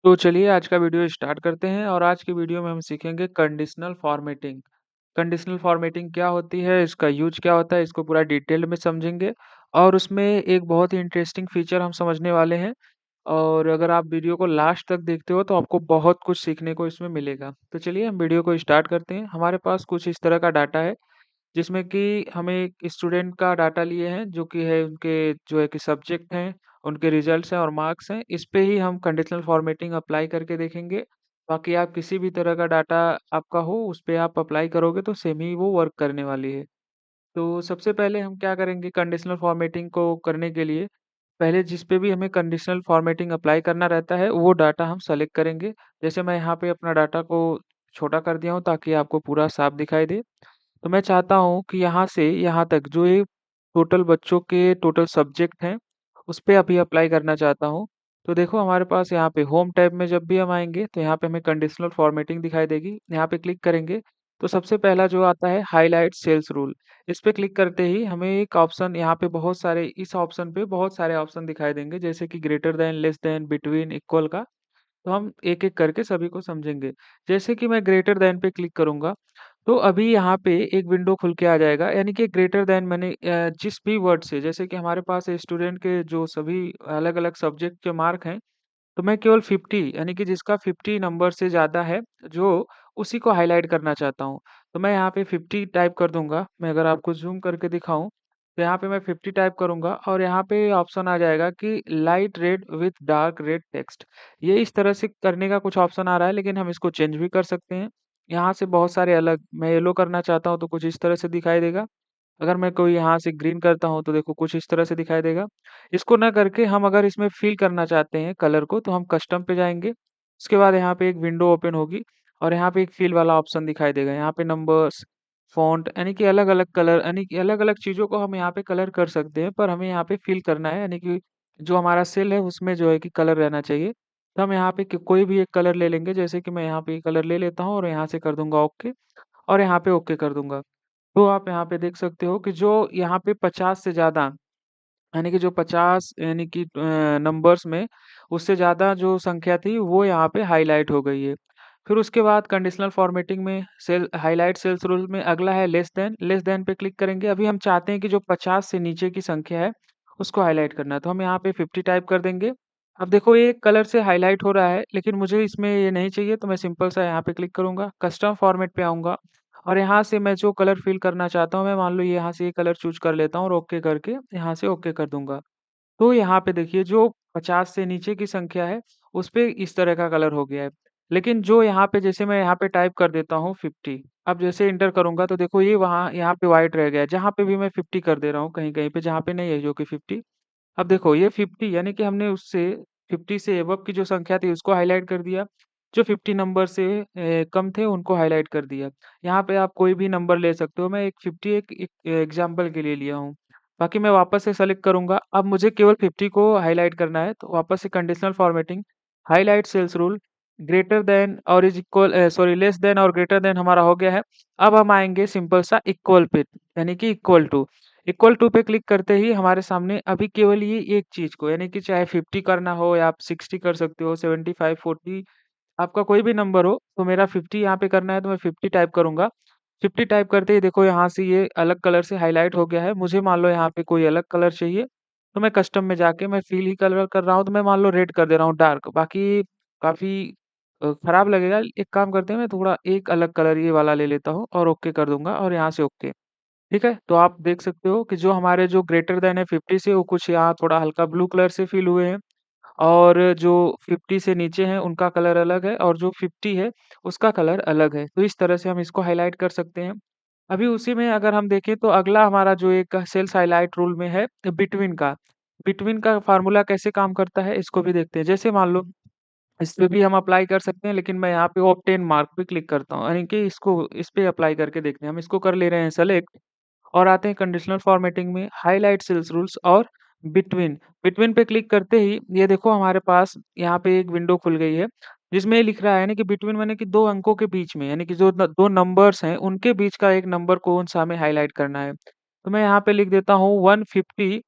तो चलिए आज का वीडियो स्टार्ट करते हैं और आज की वीडियो में हम सीखेंगे कंडीशनल फॉर्मेटिंग। कंडीशनल फॉर्मेटिंग क्या होती है, इसका यूज़ क्या होता है, इसको पूरा डिटेल में समझेंगे और उसमें एक बहुत ही इंटरेस्टिंग फीचर हम समझने वाले हैं। और अगर आप वीडियो को लास्ट तक देखते हो तो आपको बहुत कुछ सीखने को इसमें मिलेगा। तो चलिए हम वीडियो को स्टार्ट करते हैं। हमारे पास कुछ इस तरह का डाटा है जिसमें कि हमें एक स्टूडेंट का डाटा लिए हैं जो कि है उनके जो है कि सब्जेक्ट हैं, उनके रिजल्ट्स हैं और मार्क्स हैं। इस पे ही हम कंडीशनल फॉर्मेटिंग अप्लाई करके देखेंगे। बाकी आप किसी भी तरह का डाटा आपका हो उस पे आप अप्लाई करोगे तो सेम ही वो वर्क करने वाली है। तो सबसे पहले हम क्या करेंगे कंडीशनल फॉर्मेटिंग को करने के लिए, पहले जिस पे भी हमें कंडीशनल फॉर्मेटिंग अप्लाई करना रहता है वो डाटा हम सेलेक्ट करेंगे। जैसे मैं यहाँ पे अपना डाटा को छोटा कर दिया हूँ ताकि आपको पूरा साफ दिखाई दे। तो मैं चाहता हूँ कि यहाँ से यहाँ तक जो ये टोटल बच्चों के टोटल सब्जेक्ट हैं, उस पे अभी अप्लाई करना चाहता हूँ। तो देखो हमारे पास यहाँ पे होम टैब में जब भी हम आएँगे तो यहाँ पे हमें कंडीशनल फॉर्मेटिंग दिखाई देगी। यहाँ पे क्लिक करेंगे तो सबसे पहला जो आता है हाइलाइट सेल्स रूल। इस पे क्लिक करते ही हमें एक ऑप्शन यहाँ पे बहुत सारे इस ऑप्शन पे बहुत सारे ऑप्शन दिखाई देंगे जैसे कि greater than, less than, between, equal का। तो हम एक-एक करके सभी को समझेंगे। जैसे कि मैं ग्रेटर दैन पे क्लिक करूँगा, तो अभी यहाँ पे एक विंडो खुल के आ जाएगा, यानी कि ग्रेटर दैन मैंने जिस भी वर्ड से जैसे कि हमारे पास स्टूडेंट के जो सभी अलग-अलग सब्जेक्ट के मार्क हैं, तो मैं केवल 50 यानी कि जिसका 50 नंबर से ज़्यादा है, जो उसी को हाइलाइट करना चाहता हूँ। तो मैं यहाँ पे 50 टाइप कर दूँगा। मैं अगर आपको ज़ूम करके दिखाऊँ, तो यहाँ पे मैं 50 टाइप करूँगा और यहाँ पे ऑप्शन आ जाएगा कि light red with dark red text. ये इस तरह से करने का कुछ ऑप्शन आ रहा है, लेकिन हम इसको चेंज भी कर सकते हैं। यहाँ से बहुत सारे अलग मैं येलो करना चाहता हूँ, तो कुछ इस तरह से दिखाई देगा। अगर मैं कोई यहाँ से ग्रीन करता हूँ, तो देखो कुछ इस तरह से दिखाई देगा। इसको ना करके हम अगर इसमें फ़िल करना चाहते हैं कलर को, तो हम कस्टम पे जाएँगे। उसके बाद यहाँ पे एक विंडो ओपन होगी और यहाँ पे एक फ़िल वाला ऑप्शन दिखाई देगा। यहाँ पे नंबर्स, फ़ॉन्ट यानी कि अलग-अलग कलर यानी कि अलग-अलग चीज़ों को हम यहाँ पे कलर कर सकते हैं, पर हमें यहाँ पे फ़िल करना है, यानी कि जो हमारा सेल है उसमें जो है कि कलर रहना चाहिए। तो हम यहाँ पे क कोई भी एक कलर ले लेंगे, जैसे कि मैं यहाँ पे ये कलर ले लेता हूँ और यहाँ से कर दूँगा ओके और यहाँ पे ओके कर दूँगा। तो आप यहाँ पे देख सकते हो कि जो यहाँ पे 50 से ज़्यादा यानी कि जो 50 यानी कि नंबर्स में उससे ज़्यादा जो संख्या थी वो यहाँ पे हाइलाइट हो गई है। फिर उसके बाद कंडीशनल फॉर्मेटिंग में सेल हाइलाइट सेल्स रूल में अगला है लेस देन पे क्लिक करेंगे। अभी हम चाहते हैं कि जो 50 से नीचे की संख्या है उसको हाइलाइट करना है, तो हम यहाँ पे 50 टाइप कर देंगे। अब देखो ये कलर से हाइलाइट हो रहा है, लेकिन मुझे इसमें ये नहीं चाहिए, तो मैं सिंपल सा यहाँ पे क्लिक करूँगा, कस्टम फॉर्मेट पे आऊँगा और यहाँ से मैं जो कलर फ़िल करना चाहता हूँ, मैं मान लो यहाँ से ये कलर चूज़ कर लेता हूँ और ओके करके यहाँ से ओके कर दूँगा। तो यहाँ पे देखिए जो 50 से नीचे की संख्या है, उस पे इस तरह का कलर हो गया है। लेकिन जो यहाँ पे जैसे मैं यहाँ पे टाइप कर देता हूँ 50, अब जैसे एंटर करूँगा तो देखो ये वहाँ यहाँ पे व्हाइट रह गया है, जहाँ पे भी मैं 50 कर दे रहा हूँ कहीं-कहीं पे जहाँ पे नहीं है जो कि 50। अब देखो ये 50 यानी कि हमने उससे 50 से अबव की जो संख्या थी उसको हाइलाइट कर दिया। जो 50 नंबर से कम थे उनको हाइलाइट कर दिया। यहाँ पे आप कोई भी नंबर ले सकते हो। मैं एक 50 एक एग्ज़ाम्पल के लिए लिया हूँ। बाकी मैं वापस से सेलेक्ट करूँगा। अब मुझे केवल 50 को हाइलाइट करना है, तो वापस से conditional formatting, highlight cells rule, greater than और is equal sorry less than और ग्रेटर दैन हमारा हो गया है। अब हम आएँगे सिंपल सा इक्वल पे, यानी कि इक्वल टू। इक्वल टू पे क्लिक करते ही हमारे सामने अभी केवल ये एक चीज़ को यानी कि चाहे 50 करना हो या आप 60 कर सकते हो, 75, 40 आपका कोई भी नंबर हो, तो मेरा 50 यहाँ पे करना है तो मैं 50 टाइप करूँगा। 50 टाइप करते ही देखो यहाँ से ये अलग कलर से हाइलाइट हो गया है। मुझे मान लो यहाँ पे कोई अलग कलर चाहिए, तो मैं कस्टम में जाके मैं फ़िल ही कलर कर रहा हूँ, तो मैं मान लो रेड कर दे रहा हूँ डार्क। बाकी काफ़ी खराब लगेगा। एक काम करते हैं मैं थोड़ा एक अलग कलर ये वाला ले लेता हूँ और ओके कर दूँगा और यहाँ से ओके। ठीक है? तो आप देख सकते हो कि जो हमारे जो ग्रेटर दैन है 50 से वो कुछ यहाँ थोड़ा हल्का ब्लू कलर से फ़िल हुए हैं और जो 50 से नीचे हैं उनका कलर अलग है और जो 50 है उसका कलर अलग है। तो इस तरह से हम इसको हाइलाइट कर सकते हैं। अभी उसी में अगर हम देखें तो अगला हमारा जो एक सेल्स हाइलाइट रूल में है बिटवीन का। बिटवीन का फ़ॉर्मूला कैसे काम करता है इसको भी देखते हैं। जैसे मान लो इस पे भी हम अप्लाई कर सकते हैं, लेकिन मैं यहाँ पे ऑब्टेन मार्क पे क्लिक करता हूँ यानी कि इसको इस पे अप्लाई करके देखते हैं। हम इसको कर ले रहे हैं सेलेक्ट और आते हैं कंडीशनल फॉर्मेटिंग में हाइलाइट सेल्स रूल्स और बिटवीन। बिटवीन पे क्लिक करते ही ये देखो हमारे पास यहाँ पे एक विंडो खुल गई है, जिसमें ये लिख रहा है ना कि बिटवीन माने कि 2 अंकों के बीच में यानी कि जो 2 नंबर्स हैं उनके बीच का एक नंबर कौन-सा हमें हाइलाइट करना है। तो मैं यहाँ पे लिख देता हूँ 150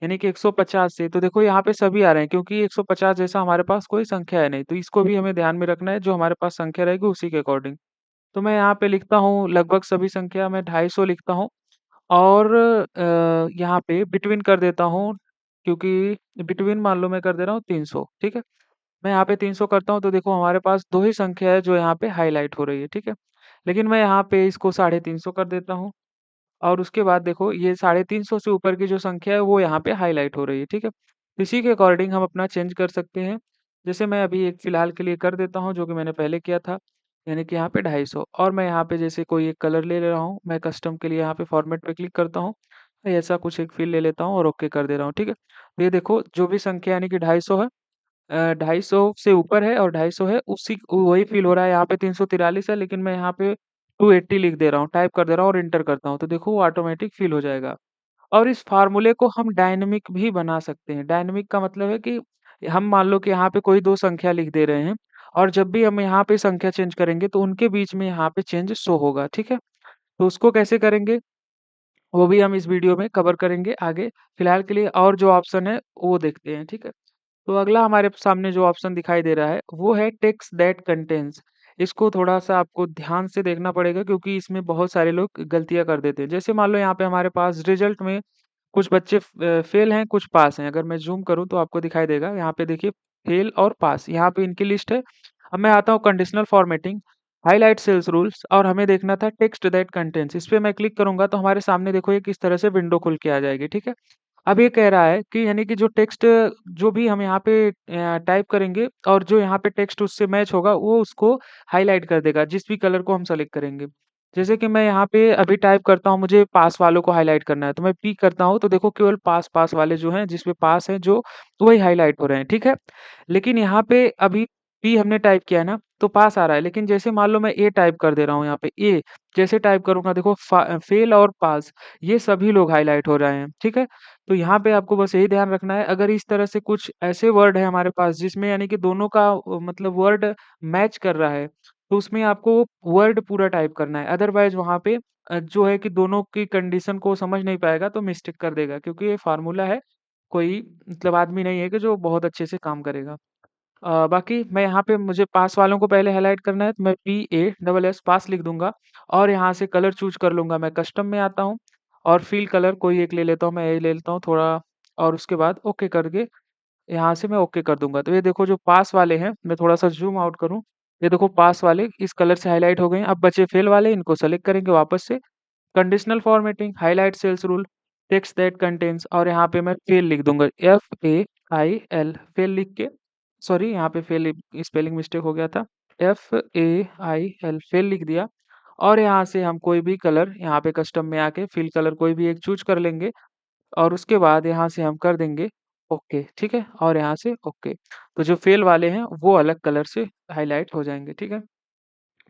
यानी कि 150 से, तो देखो यहाँ पे सभी आ रहे हैं क्योंकि 150 जैसा हमारे पास कोई संख्या है नहीं, तो इसको भी हमें ध्यान में रखना है, जो हमारे पास संख्या रहेगी उसी के अकॉर्डिंग। तो मैं यहाँ पे लिखता हूँ लगभग सभी संख्या मैं 250 लिखता हूँ, और यहाँ पे बिटवीन कर देता हूँ, क्योंकि बिटवीन मान लो मैं कर दे रहा हूँ 300, ठीक है? मैं यहाँ पे 300 करता हूँ, तो देखो हमारे पास 2 ही संख्या है जो यहाँ पे हाइलाइट हो रही है, ठीक है? लेकिन मैं यहाँ पे इसको 350 कर देता हूँ, और उसके बाद देखो ये 350 से ऊपर की जो संख्या है वो यहाँ पे हाइलाइट हो रही है, ठीक है? तो इसी के अकॉर्डिंग हम अपना चेंज कर सकते हैं। जैसे मैं अभी एक फ़िलहाल के लिए कर देता हूँ, जो कि मैंने पहले किया था, यानी कि यहाँ पे 250, और मैं यहाँ पे जैसे कोई एक कलर ले रहा हूँ, मैं कस्टम के लिए यहाँ पे फॉर्मेट पे क्लिक करता हूँ। ऐसा कुछ एक फ़ील ले लेता हूँ और ओके कर दे रहा हूँ, ठीक है? तो ये देखो जो भी संख्या यानी कि 250 है, 250 से ऊपर है और 250 है, उसी वही फ़ील हो रहा है। यहाँ पे 343 है, लेकिन मैं यहाँ पे 280 लिख दे रहा हूँ, टाइप कर दे रहा हूँ और एंटर करता हूँ, तो देखो वो ऑटोमेटिक फ़िल हो जाएगा। और इस फ़ॉर्मूले को हम डायनामिक भी बना सकते हैं। डायनामिक का मतलब है कि हम मान लो कि यहाँ पे कोई 2 संख्या लिख दे रहे हैं, और जब भी हम यहाँ पे संख्या चेंज करेंगे तो उनके बीच में यहाँ पे चेंज शो होगा, ठीक है? तो उसको कैसे करेंगे, वो भी हम इस वीडियो में कवर करेंगे आगे। फिलहाल के लिए और जो ऑप्शन है वो देखते हैं, ठीक है? तो अगला हमारे सामने जो ऑप्शन दिखाई दे रहा है वो है टेक्स्ट दैट कंटेन्स। इसको थोड़ा-सा आपको ध्यान से देखना पड़ेगा, क्योंकि इसमें बहुत सारे लोग गलतियाँ कर देते हैं। जैसे मान लो यहाँ पे हमारे पास रिजल्ट में कुछ बच्चे फेल हैं, कुछ पास हैं। अगर मैं ज़ूम करूँ तो आपको दिखाई देगा। यहाँ पे देखिए फेल और पास, यहाँ पे इनकी लिस्ट है। अब मैं आता हूँ conditional formatting, highlight cells rules, और हमें देखना था टेक्स्ट दैट कंटेन्स। इस पे मैं क्लिक करूँगा तो हमारे सामने देखो ये किस तरह से विंडो खुल के आ जाएगी, ठीक है? अब ये कह रहा है कि यानी कि जो टेक्स्ट जो भी हम यहाँ पे टाइप करेंगे और जो यहाँ पे टेक्स्ट उससे मैच होगा, वो उसको हाइलाइट कर देगा, जिस भी कलर को हम सेलेक्ट करेंगे। जैसे कि मैं यहाँ पे अभी टाइप करता हूँ, मुझे पास वालों को हाइलाइट करना है, तो मैं पी करता हूँ, तो देखो केवल पास-पास वाले जो हैं, जिसमें पास हैं जो, वही हाइलाइट हो रहे हैं, ठीक है? लेकिन यहाँ पे अभी पी हमने टाइप किया है ना, तो पास आ रहा है, लेकिन जैसे मान लो मैं ए टाइप कर दे रहा हूँ यहाँ पे ए, जैसे टाइप करूँगा देखो फेल और पास, ये सभी लोग हाइलाइट हो रहे हैं, ठीक है? तो यहाँ पे आपको बस यही ध्यान रखना है, अगर इस तरह से कुछ ऐसे वर्ड है हमारे पास जिसमें यानी कि दोनों का मतलब वर्ड मैच कर रहा है, तो उसमें आपको वर्ड पूरा टाइप करना है। अदरवाइज़ वहाँ पे जो है कि दोनों की कंडीशन को समझ नहीं पाएगा तो मिस्टेक कर देगा, क्योंकि ये फ़ॉर्मूला है, कोई मतलब आदमी नहीं है कि जो बहुत अच्छे से काम करेगा। बाकी मैं यहाँ पे मुझे पास वालों को पहले हाइलाइट करना है, तो मैं PASS पास लिख दूँगा, और यहाँ से कलर चूज़ कर लूँगा। मैं कस्टम में आता हूँ और फ़िल कलर कोई एक ले लेता हूँ, मैं ये ले लेता हूँ थोड़ा, और उसके बाद ओके करके यहाँ से मैं ओके कर दूँगा। तो ये देखो जो पास वाले हैं, मैं थोड़ा-सा ज़ूम आउट करूँ, ये देखो पास वाले इस कलर से हाइलाइट हो गए हैं। अब बचे फेल वाले, इनको सेलेक्ट करेंगे वापस से, conditional formatting, highlight cells rule, text that contains, और यहाँ पे मैं फेल लिख दूँगा, FAIL फेल लिख के, सॉरी यहाँ पे फेल स्पेलिंग मिस्टेक हो गया था, FAIL फेल लिख दिया, और यहाँ से हम कोई भी कलर यहाँ पे कस्टम में आके फिल कलर कोई भी एक चूज़ कर लेंगे, और उसके बाद यहाँ से हम कर देंगे ओके, ठीक है? और यहाँ से ओके। तो जो फेल वाले हैं वो अलग कलर से हाइलाइट हो जाएँगे, ठीक है?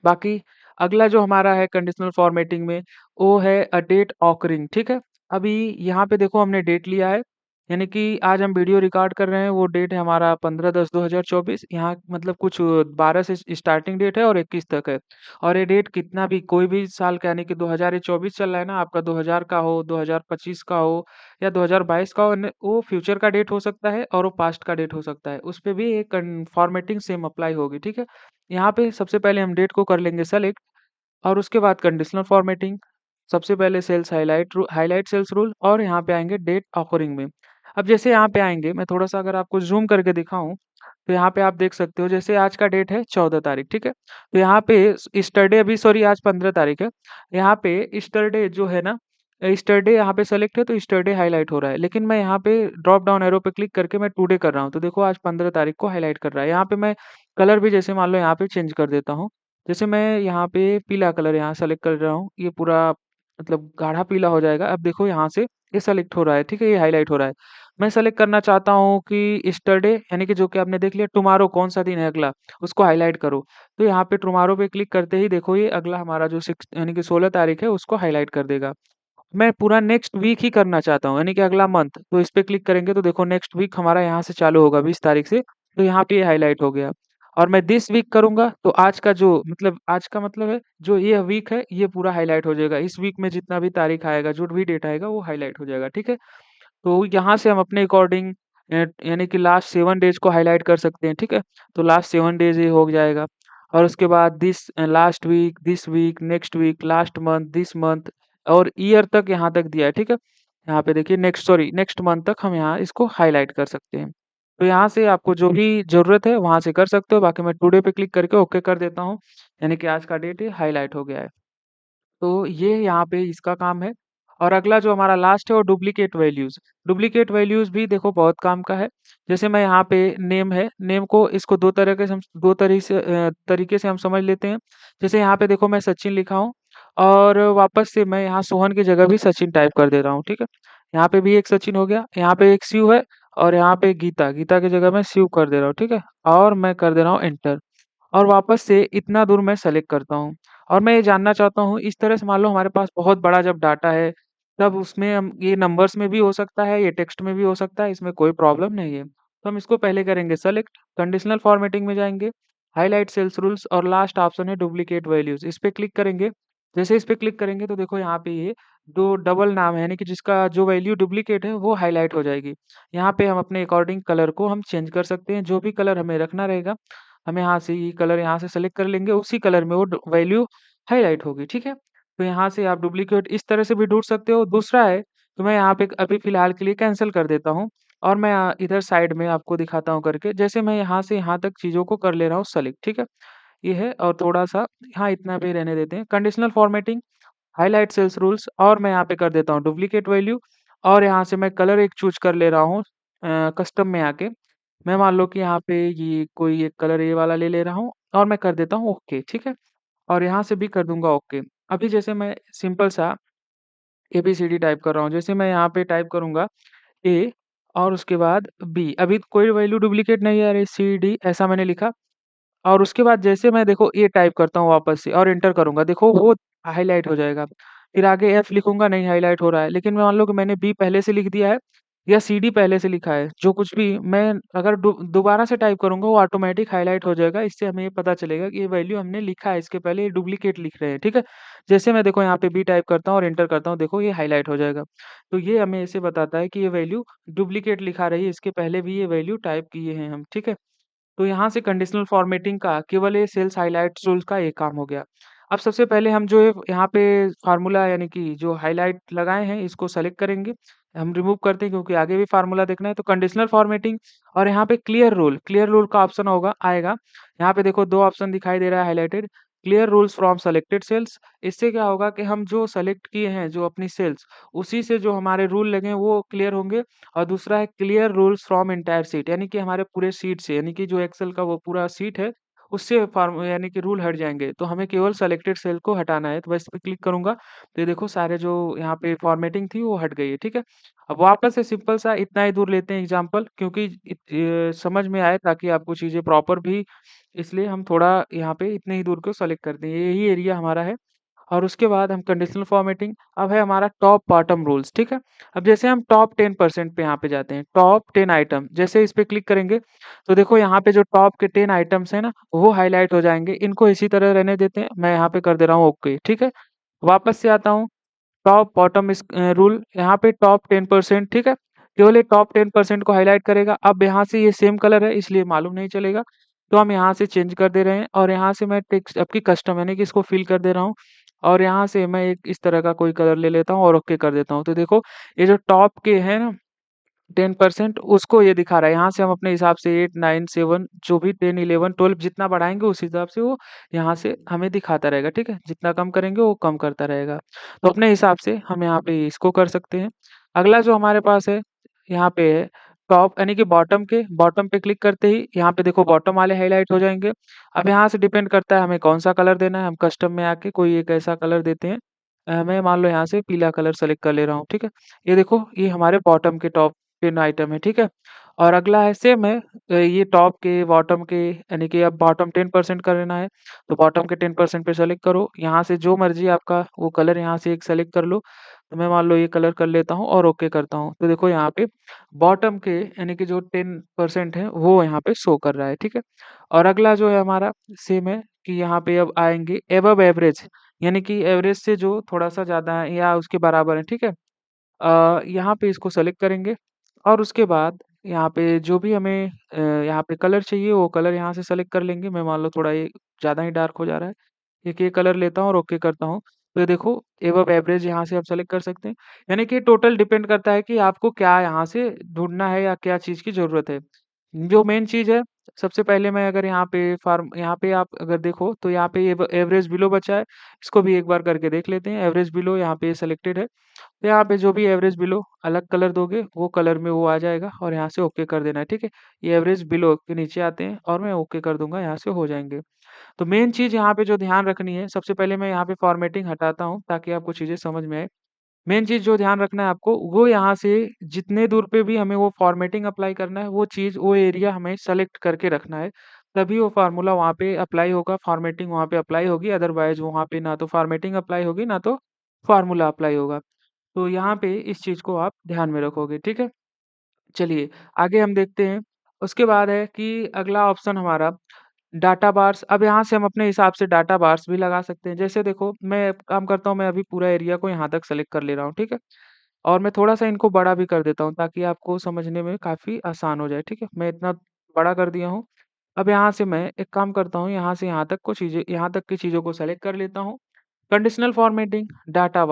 बाकी अगला जो हमारा है कंडीशनल फॉर्मेटिंग में, वो है अ डेट ऑकरिंग, ठीक है? अभी यहाँ पे देखो हमने डेट लिया है, यानी कि आज हम वीडियो रिकॉर्ड कर रहे हैं, वो डेट है हमारा 15/10/2024, यहाँ मतलब कुछ 12 से स्टार्टिंग डेट है और 21 तक है। और ये डेट कितना भी कोई भी साल का, यानी कि 2024 चल रहा है ना, आपका 2000 का हो, 2025 का हो या 2022 का हो, वो फ्यूचर का डेट हो सकता है और वो पास्ट का डेट हो सकता है। उस पे भी एक फॉर्मेटिंग सेम अप्लाई होगी, ठीक है? यहाँ पे सबसे पहले हम डेट को कर लेंगे सेलेक्ट, और उसके बाद कंडीशनल फॉर्मेटिंग, सबसे पहले सेल्स हाइलाइट सेल्स रूल, और यहाँ पे आएँगे डेट ऑफरिंग में। अब जैसे यहाँ पे आएँगे, मैं थोड़ा-सा अगर आपको ज़ूम करके दिखाऊँ, तो यहाँ पे आप देख सकते हो, जैसे आज का डेट है 14 तारीख, ठीक है? तो यहाँ पे यस्टरडे, अभी सॉरी आज 15 तारीख है। यहाँ पे यस्टरडे जो है ना, यस्टरडे यहाँ पे सेलेक्ट है तो यस्टरडे हाइलाइट हो रहा है। लेकिन मैं यहाँ पे ड्रॉप डाउन एरो पे क्लिक करके मैं टुडे कर रहा हूँ, तो देखो आज 15 तारीख को हाइलाइट कर रहा है। यहाँ पे मैं कलर भी जैसे मान लो यहाँ पे चेंज कर देता हूँ। जैसे मैं यहाँ पे पीला कलर यहाँ सेलेक्ट कर रहा हूँ, ये पूरा मतलब गाढ़ा पीला हो जाएगा। अब देखो यहाँ से ये सेलेक्ट हो रहा है, ठीक है? ये हाइलाइट हो रहा है। मैं सेलेक्ट करना चाहता हूँ कि यस्टरडे, यानी कि जो कि आपने देख लिया, टुमारो कौन-सा दिन है अगला, उसको हाइलाइट करो। तो यहाँ पे टुमारो पे क्लिक करते ही देखो ये अगला हमारा जो 6 यानी कि 16 तारीख है उसको हाइलाइट कर देगा। मैं पूरा नेक्स्ट वीक ही करना चाहता हूँ, यानी कि अगला मंथ, तो इस पे क्लिक करेंगे तो देखो नेक्स्ट वीक हमारा यहाँ से चालू होगा 20 तारीख से, तो यहाँ पे ये हाइलाइट हो गया। और मैं दिस वीक करूँगा तो आज का जो मतलब आज का मतलब है जो ये वीक है ये पूरा हाइलाइट हो जाएगा। इस वीक में जितना भी तारीख आएगा, जो भी डेट आएगा वो हाइलाइट हो जाएगा, ठीक है? तो यहाँ से हम अपने अकॉर्डिंग यानी कि लास्ट 7 डेज़ को हाइलाइट कर सकते हैं, ठीक है? तो लास्ट 7 डेज़ ये हो जाएगा और उसके बाद last week, this week, next week, last month, this month और ईयर तक यहाँ तक दिया है, ठीक है? यहाँ पे देखिए नेक्स्ट मंथ तक हम यहाँ इसको हाइलाइट कर सकते हैं। तो यहाँ से आपको जो भी ज़रूरत है वहाँ से कर सकते हो, बाकी मैं टुडे पे क्लिक करके ओके कर देता हूँ, यानी कि आज का डेट ये हाइलाइट हो गया है। तो ये यहाँ पे इसका काम है और अगला जो हमारा लास्ट है वो डुप्लीकेट वैल्यूज़। डुप्लीकेट वैल्यूज़ भी देखो बहुत काम का है। जैसे मैं यहाँ पे नेम है, नेम को इसको 2 तरह के हम 2 तरीके से हम समझ लेते हैं। जैसे यहाँ पे देखो मैं सचिन लिखा हूँ और वापस से मैं यहाँ सोहन की जगह भी सचिन टाइप कर दे रहा हूँ, ठीक है? यहाँ पे भी एक सचिन हो गया, यहाँ पे एक शिव है और यहाँ पे गीता, गीता की जगह मैं शिव कर दे रहा हूँ, ठीक है? और मैं कर दे रहा हूँ एंटर। और वापस से इतना दूर मैं सेलेक्ट करता हूँ और मैं ये जानना चाहता हूँ इस तरह से मान लो हमारे पास बहुत बड़ा जब डाटा है तब उसमें हम ये नंबर्स में भी हो सकता है ये टेक्स्ट में भी हो सकता है इसमें कोई प्रॉब्लम नहीं है तो हम इसको पहले करेंगे सेलेक्ट कंडीशनल फॉर्मेटिंग में जाएंगे हाईलाइट सेल्स रूल्स और लास्ट ऑप्शन है डुप्लीकेट वैल्यूज इस पे क्लिक करेंगे जैसे इस पे क्लिक करेंगे तो देखो यहाँ पे ये दो डबल नाम है यानी कि जिसका जो वैल्यू डुप्लीकेट है वो हाईलाइट हो जाएगी यहाँ पे हम अपने अकॉर्डिंग कलर को हम चेंज कर सकते हैं जो भी कलर हमें रखना रहेगा हम यहाँ से ये कलर यहाँ से सेलेक्ट कर लेंगे, उसी कलर में वो वैल्यू हाइलाइट होगी, ठीक है? तो यहाँ से आप डुप्लीकेट इस तरह से भी ढूँढ सकते हो। दूसरा है, तो मैं यहाँ पे अभी फ़िलहाल के लिए कैंसल कर देता हूँ और मैं इधर साइड में आपको दिखाता हूँ करके। जैसे मैं यहाँ से यहाँ तक चीज़ों को कर ले रहा हूँ सेलेक्ट, ठीक है? ये है और थोड़ा-सा हाँ, इतना भी रहने देते हैं। Conditional formatting, highlight cells rules और मैं यहाँ पे कर देता हूँ डुप्लीकेट वैल्यू और यहाँ से मैं कलर एक चूज़ कर ले रहा हूँ कस्टम में आके। मैं मान लो कि यहाँ पे ये कोई एक कलर ये वाला ले ले रहा हूँ और मैं कर देता हूँ ओके, ठीक है? और यहाँ से भी कर दूँगा ओके। अभी जैसे मैं सिंपल सा एबीसीडी टाइप कर रहा हूँ, जैसे मैं यहाँ पे टाइप करूँगा ए और उसके बाद बी, अभी कोई वैल्यू डुप्लीकेट नहीं है, अरे सी, डी ऐसा मैंने लिखा और उसके बाद जैसे मैं देखो ए टाइप करता हूँ वापस से और एंटर करूँगा, देखो वो हाइलाइट हो जाएगा। फिर आगे एफ लिखूँगा नहीं हाइलाइट हो रहा है, लेकिन मान लो कि मैंने बी पहले से लिख दिया है या सी डी पहले से लिखा है, जो कुछ भी मैं अगर दोबारा से टाइप करूँगा वो ऑटोमेटिक हाइलाइट हो जाएगा। इससे हमें ये पता चलेगा कि ये वैल्यू हमने लिखा है इसके पहले, ये डुप्लीकेट लिख रहे हैं, ठीक है? जैसे मैं देखो यहाँ पे बी टाइप करता हूँ और एंटर करता हूँ, देखो ये हाइलाइट हो जाएगा। तो ये हमें ऐसे बताता है कि ये वैल्यू डुप्लीकेट लिखा रही है, इसके पहले भी ये वैल्यू टाइप किए हैं हम, ठीक है? तो यहाँ से कंडीशनल फॉर्मेटिंग का केवल ये सेल्स हाइलाइट्स रूल्स का ये काम हो गया। अब सबसे पहले हम जो है यहाँ पे फ़ॉर्मूला यानी कि जो हाइलाइट लगाए हैं इसको सेलेक्ट करेंगे। हम रिमूव करते हैं क्योंकि आगे भी फ़ॉर्मूला देखना है तो कंडीशनल फॉर्मेटिंग और यहाँ पे क्लियर रूल का ऑप्शन होगा आएगा। यहाँ पे देखो 2 ऑप्शन दिखाई दे रहा है highlighted, clear rules from selected cells. इससे क्या होगा कि हम जो सेलेक्ट किए हैं जो अपनी सेल्स उसी से जो हमारे रूल लगे हैं वो क्लियर होंगे और दूसरा है clear rules from entire sheet यानी कि हमारे पूरे शीट से यानी कि जो एक्सेल का वो पूरा शीट है उससे फॉर्म यानी कि रूल हट जाएंगे तो हमें केवल सेलेक्टेड सेल को हटाना है तो बस इस पे क्लिक करूंगा तो ये देखो सारे जो यहाँ पे फॉर्मेटिंग थी वो हट गई है ठीक है अब वापस से सिंपल सा इतना ही दूर लेते हैं एग्जांपल क्योंकि समझ में आए ताकि आपको चीजें प्रॉपर भी इसलिए हम थोड़ा यहाँ पे इतने ही दूर को सेलेक्ट करते हैं यही एरिया हमारा है और उसके बाद हम कंडीशनल फॉर्मेटिंग अब है हमारा टॉप बॉटम रूल्स ठीक है अब जैसे हम टॉप 10% पे यहाँ पे जाते हैं टॉप 10 आइटम जैसे इस पे क्लिक करेंगे तो देखो यहाँ पे जो टॉप के 10 आइटम्स है ना वो हाईलाइट हो जाएंगे इनको इसी तरह रहने देते हैं मैं यहाँ पे कर दे रहा हूँ ओके ठीक है वापस से आता हूँ टॉप बॉटम इस रूल यहाँ पे टॉप 10% ठीक है केवल ये टॉप 10% को हाईलाइट करेगा अब यहाँ से ये सेम कलर है इसलिए मालूम नहीं चलेगा तो हम यहाँ से चेंज कर दे रहे हैं और यहाँ से मैं टेक्स्ट आपकी कस्टम यानी कि इसको फिल कर दे रहा हूँ और यहाँ से मैं एक इस तरह का कोई कलर ले लेता हूँ और ओके कर देता हूँ तो देखो ये जो टॉप के है ना 10% उसको ये दिखा रहा है यहाँ से हम अपने हिसाब से 8 9 7 जो भी 10 11 12 जितना बढ़ाएंगे उस हिसाब से वो यहाँ से हमें दिखाता रहेगा ठीक है जितना कम करेंगे वो कम करता रहेगा तो अपने हिसाब से हम यहाँ पे इसको कर सकते हैं अगला जो हमारे पास है यहाँ पे है टॉप यानी कि बॉटम पे क्लिक करते ही यहाँ पे देखो बॉटम वाले हाईलाइट हो जाएंगे अब यहाँ से डिपेंड करता है हमें कौन सा कलर देना है हम कस्टम में आके कोई एक ऐसा कलर देते हैं मैं मान लो यहाँ से पीला कलर सेलेक्ट कर ले रहा हूँ ठीक है ये देखो ये हमारे बॉटम के टॉप 10 आइटम है ठीक है और अगला है सेम है ये टॉप के बॉटम के यानी कि अब बॉटम 10% करना है तो बॉटम के 10% पे सेलेक्ट करो यहाँ से जो मर्जी आपका वो कलर यहाँ से एक सेलेक्ट कर लो तो मैं मान लो ये कलर कर लेता हूँ और ओके करता हूँ तो देखो यहाँ पे बॉटम के यानी कि जो 10% है वो यहाँ पे शो कर रहा है ठीक है और अगला जो है हमारा सेम है कि यहाँ पे अब आएंगे एबव एवरेज यानी कि एवरेज से जो थोड़ा सा ज्यादा है या उसके बराबर है ठीक है यहाँ पे इसको सेलेक्ट करेंगे और उसके बाद यहाँ पे जो भी हमें यहाँ पे कलर चाहिए वो कलर यहाँ से सेलेक्ट कर लेंगे। मैं मान लो थोड़ा ये ज़्यादा ही डार्क हो जा रहा है। एक ये कलर लेता हूँ और ओके करता हूँ। तो ये देखो एबव एवरेज यहाँ से आप सेलेक्ट कर सकते हैं। यानी कि टोटल डिपेंड करता है कि आपको क्या यहाँ से ढूँढना है या क्या चीज़ की ज़रूरत है। जो मेन चीज़ है, सबसे पहले मैं अगर यहाँ पे आप अगर देखो तो यहाँ पे एवरेज बिलो बचा है। इसको भी एक बार करके देख लेते हैं। एवरेज बिलो यहाँ पे सेलेक्टेड है। तो यहाँ पे जो भी एवरेज बिलो अलग कलर दोगे वो कलर में वो आ जाएगा और यहाँ से ओके कर देना है, ठीक है। ये एवरेज बिलो के नीचे आते हैं और मैं ओके कर दूंगा, यहाँ से हो जाएंगे। तो मेन चीज यहाँ पे जो ध्यान रखनी है, सबसे पहले मैं यहाँ पे फॉर्मेटिंग हटाता हूँ ताकि आपको चीजें समझ में आए। मेन चीज जो ध्यान रखना है आपको, वो यहाँ से जितने दूर पे भी हमें वो फॉर्मेटिंग अप्लाई करना है, वो चीज वो एरिया हमें सेलेक्ट करके रखना है। तभी वो फार्मूला वहाँ पे अप्लाई होगा, फॉर्मेटिंग वहाँ पे अप्लाई होगी। अदरवाइज वहाँ पे ना तो फॉर्मेटिंग अप्लाई होगी ना तो फार्मूला अप्लाई होगा। तो यहाँ पे इस चीज़ को आप ध्यान में रखोगे, ठीक है? चलिए, आगे हम देखते हैं। उसके बाद है कि अगला ऑप्शन हमारा डाटा बार्स। अब यहाँ से हम अपने हिसाब से डाटा बार्स भी लगा सकते हैं। जैसे देखो, मैं एक काम करता हूँ, मैं अभी पूरा एरिया को यहाँ तक सेलेक्ट कर ले रहा हूँ, ठीक है? और मैं थोड़ा-सा इनको बड़ा भी कर देता हूँ ताकि आपको समझने में काफ़ी आसान हो जाए, ठीक है? मैं इतना बड़ा कर दिया हूँ। अब यहाँ से मैं एक काम करता हूँ, यहाँ से यहाँ तक को चीज़ें यहाँ तक की चीज़ों को सेलेक्ट कर लेता हूँ। कंडीशनल फॉर्मेटिंग, डाटा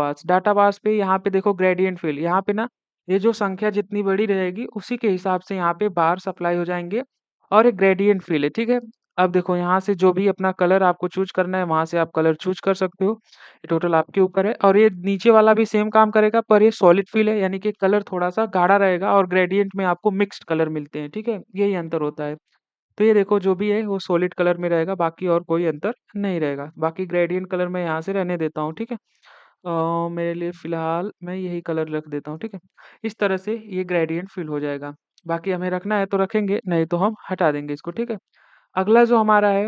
बार्स पे यहाँ पे देखो ग्रेडिएंट फिल, यहाँ पे ना ये जो संख्या जितनी बड़ी रहेगी उसी के हिसाब से यहाँ पे बार्स अप्लाई हो जाएँगे और एक ग्रेडिएंट फिल है, ठीक है? अब देखो यहाँ से जो भी अपना कलर आपको चूज़ करना है वहाँ से आप कलर चूज़ कर सकते हो। ये टोटल आपके ऊपर है और ये नीचे वाला भी सेम काम करेगा, पर ये सॉलिड फिल है, यानी कि कलर थोड़ा-सा गाढ़ा रहेगा और ग्रेडिएंट में आपको मिक्स्ड कलर मिलते हैं, ठीक है? यही अंतर होता है। तो ये देखो जो भी है वो सॉलिड कलर में रहेगा, बाकी और कोई अंतर नहीं रहेगा। बाकी ग्रेडिएंट कलर मैं यहाँ से रहने देता हूँ, ठीक है? मेरे लिए फ़िलहाल मैं यही कलर रख देता हूँ, ठीक है? इस तरह से ये ग्रेडिएंट फ़िल हो जाएगा। बाकी हमें रखना है तो रखेंगे, नहीं तो हम हटा देंगे इसको, ठीक है? अगला जो हमारा है,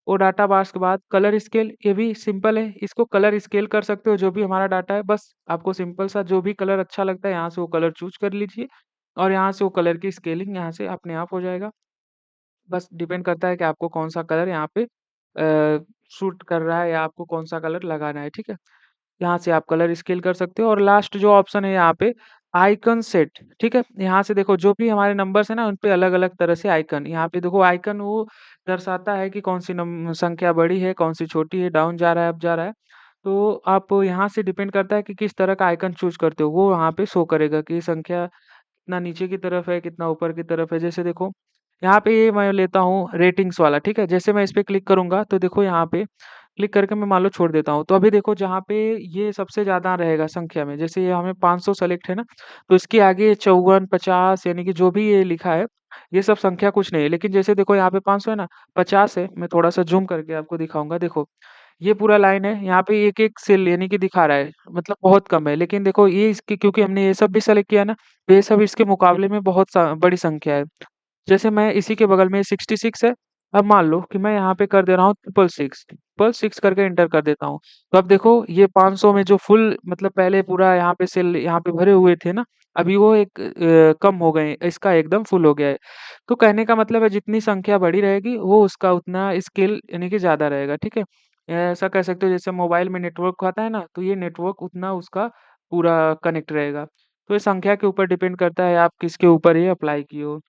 वो डाटा बार्स के बाद कलर स्केल। ये भी सिंपल है, इसको कलर स्केल कर सकते हो जो भी हमारा डाटा है। बस आपको सिंपल सा जो भी कलर अच्छा लगता है यहाँ से वो कलर चूज़ कर लीजिए और यहाँ से वो कलर की स्केलिंग यहाँ से अपने आप हो जाएगा। बस डिपेंड करता है कि आपको कौन-सा कलर यहाँ पे सूट कर रहा है या आपको कौन-सा कलर लगाना है, ठीक है? यहाँ से आप कलर स्केल कर सकते हो और लास्ट जो ऑप्शन है यहाँ पे आइकन सेट, ठीक है? यहाँ से देखो जो भी हमारे नंबर्स हैं ना, उन पे अलग-अलग तरह से आइकन, यहाँ पे देखो आइकन वो दर्शाता है कि कौन-सी नम संख्या बड़ी है, कौन-सी छोटी है, डाउन जा रहा है, अप जा रहा है। तो आप यहाँ से डिपेंड करता है कि किस तरह का आइकन चूज़ करते हो, वो वहाँ पे शो करेगा कि ये संख्या कितना नीचे की तरफ है, कितना ऊपर की तरफ है। जैसे देखो, यहाँ पे ये मैं लेता हूँ रेटिंग्स वाला, ठीक है? जैसे मैं इस पे क्लिक करूँगा तो देखो यहाँ पे क्लिक करके मैं मान लो छोड़ देता हूँ। तो अभी देखो जहाँ पे ये सबसे ज़्यादा रहेगा संख्या में, जैसे ये हमें 500 सेलेक्ट है ना, तो इसके आगे 54, 50 यानी कि जो भी ये लिखा है, ये सब संख्या कुछ नहीं है। लेकिन जैसे देखो यहाँ पे 500 है ना, 50 है, मैं थोड़ा-सा ज़ूम करके आपको दिखाऊँगा, देखो। ये पूरा लाइन है, यहाँ पे एक-एक सेल यानी कि दिखा रहा है, मतलब बहुत कम है। लेकिन देखो ये इसकी क्योंकि हमने ये सब भी सेलेक्ट किया ना, तो ये सब इसके मुकाबले में बहुत बड़ी संख्या है। जैसे मैं इसी के बगल में 66 है, अब मान लो कि मैं यहाँ पे कर दे रहा हूँ 666 करके एंटर कर देता हूँ। तो अब देखो ये 500 में जो फुल मतलब पहले पूरा यहाँ पे सेल यहाँ पे भरे हुए थे ना, अभी वो एक कम हो गए हैं, इसका एकदम फुल हो गया है। तो कहने का मतलब है जितनी संख्या बड़ी रहेगी वो उसका उतना स्केल यानी कि ज़्यादा रहेगा, ठीक है? ऐसा कह सकते हो जैसे मोबाइल में नेटवर्क आता है ना, तो ये नेटवर्क उतना उसका पूरा कनेक्ट रहेगा। तो ये संख्या के ऊपर डिपेंड करता है आप किसके ऊपर ये अप्लाई किए हो।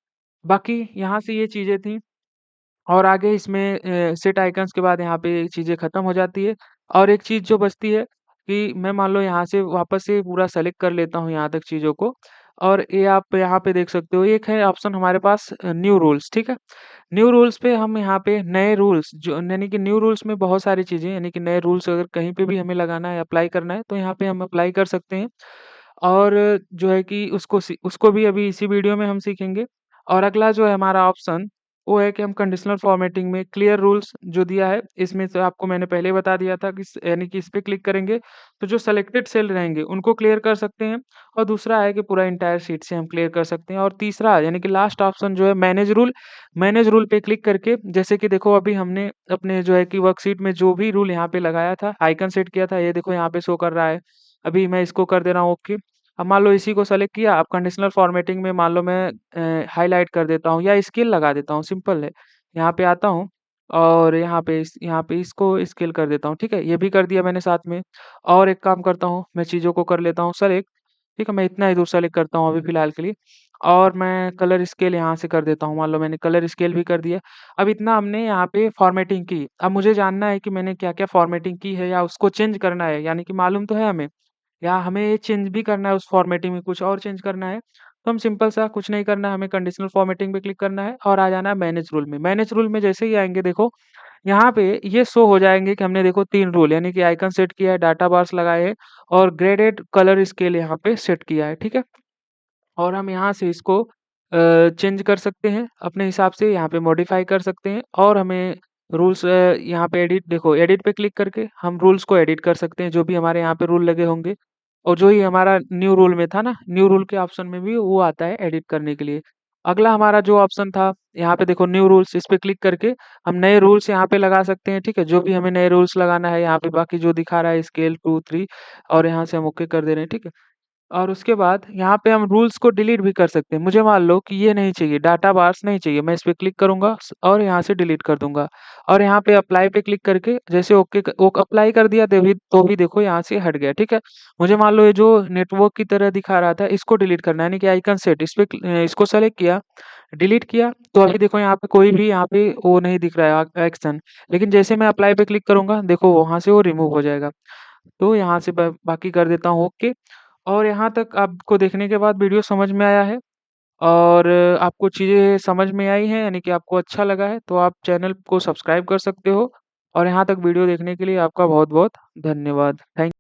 बाकी यहाँ से ये चीज़ें थी और आगे इसमें सेट आइकन्स के बाद यहाँ पे चीज़ें ख़त्म हो जाती है और एक चीज़ जो बचती है कि मैं मान लो यहाँ से वापस से पूरा सेलेक्ट कर लेता हूँ यहाँ तक चीज़ों को और ये आप यहाँ पे देख सकते हो एक है ऑप्शन हमारे पास न्यू रूल्स, ठीक है? न्यू रूल्स पे हम यहाँ पे नए रूल्स जो यानी कि न्यू रूल्स में बहुत सारी चीज़ें यानी कि नए रूल्स अगर कहीं पे भी हमें लगाना है, अप्लाई करना है तो यहाँ पे हम अप्लाई कर सकते हैं। और जो है कि उसको भी अभी इसी वीडियो में हम सीखेंगे। और अगला जो है हमारा ऑप्शन, वो है कि हम कंडीशनल फॉर्मेटिंग में क्लियर रूल्स जो दिया है, इसमें से आपको मैंने पहले ही बता दिया था कि यानी कि इस पे क्लिक करेंगे, तो जो सेलेक्टेड सेल रहेंगे, उनको क्लियर कर सकते हैं। और दूसरा है कि पूरा एंटायर शीट से हम क्लियर कर सकते हैं। और तीसरा यानी कि लास्ट ऑप्शन जो है मैनेज रूल पे क्लिक करके जैसे कि देखो अभी हमने अपने जो है कि वर्कशीट में जो भी रूल यहाँ पे लगाया था, आइकन सेट किया था, ये देखो यहाँ पे शो कर रहा है। अभी मैं इसको कर दे रहा हूँ ओके। अब मान लो इसी को सेलेक्ट किया, अब कंडीशनल फॉर्मेटिंग में मान लो मैं हाइलाइट कर देता हूँ या स्केल लगा देता हूँ, सिंपल है। यहाँ पे आता हूँ और यहाँ पे इसको स्केल कर देता हूँ, ठीक है? ये भी कर दिया मैंने साथ में। और एक काम करता हूँ, मैं चीज़ों को कर लेता हूँ सेलेक्ट ठीक है, मैं इतना ही दूर सेलेक्ट करता हूँ अभी फ़िलहाल के लिए और मैं कलर स्केल यहाँ से कर देता हूँ। मान लो मैंने कलर स्केल भी कर दिया। अब इतना हमने यहाँ पे फ़ॉर्मेटिंग की। अब मुझे जानना है कि मैंने क्या-क्या फ़ॉर्मेटिंग की है या उसको चेंज करना है, यानी कि मालूम तो है हमें या हमें ये चेंज भी करना है उस फ़ॉर्मेटिंग में कुछ और चेंज करना है। तो हम सिंपल सा कुछ नहीं करना है, हमें कंडीशनल फ़ॉर्मेटिंग पे क्लिक करना है और आ जाना है मैनेज रूल में। मैनेज रूल में जैसे ही आएँगे देखो, यहाँ पे ये शो हो जाएँगे कि हमने देखो 3 रूल यानी कि आइकन सेट किया है, डाटा बार्स लगाए हैं और ग्रेडेड कलर स्केल यहाँ पे सेट किया है, ठीक है? और हम यहाँ से इसको चेंज कर सकते हैं अपने हिसाब से, यहाँ पे मॉडिफ़ाई कर सकते हैं और हमें रूल्स यहाँ पे एडिट देखो एडिट पे क्लिक करके हम रूल्स को एडिट कर सकते हैं, जो भी हमारे यहाँ पे रूल लगे होंगे और जो ही हमारा न्यू रूल में था ना, न्यू रूल के ऑप्शन में भी वो आता है एडिट करने के लिए। अगला हमारा जो ऑप्शन था, यहाँ पे देखो न्यू रूल्स इस पे क्लिक करके हम नए रूल्स यहाँ पे लगा सकते हैं, ठीक है? जो भी हमें नए रूल्स लगाना है यहाँ पे बाकी जो दिखा रहा है स्केल 2, 3 और यहाँ से हम ओके कर दे रहे हैं, ठीक है? और उसके बाद यहाँ पे हम रूल्स को डिलीट भी कर सकते हैं। मुझे मान लो कि ये नहीं चाहिए, डाटा बार्स नहीं चाहिए, मैं इस पे क्लिक करूँगा और यहाँ से डिलीट कर दूँगा। और यहाँ पे अप्लाई पे क्लिक करके जैसे ओके क ओ अप्लाई कर दिया तो भी देखो यहाँ से हट गया, ठीक है? मुझे मान लो ये जो नेटवर्क की तरह दिखा रहा था, इसको डिलीट करना है, यानी कि आइकन सेट इस पे इसको सेलेक्ट किया, डिलीट किया, तो अभी देखो यहाँ पे कोई भी यहाँ पे वो नहीं दिख रहा है एक्शन। लेकिन जैसे मैं अप्लाई पे क्लिक करूँगा, देखो वहाँ से वो रिमूव हो जाएगा। तो यहाँ से ब बाकी कर देता हूँ ओके। और यहाँ तक आपको देखने के बाद वीडियो समझ में आया है और आपको चीज़ें समझ में आई हैं यानी कि आपको अच्छा लगा है, तो आप चैनल को सब्सक्राइब कर सकते हो और यहाँ तक वीडियो देखने के लिए आपका बहुत-बहुत धन्यवाद। थैंक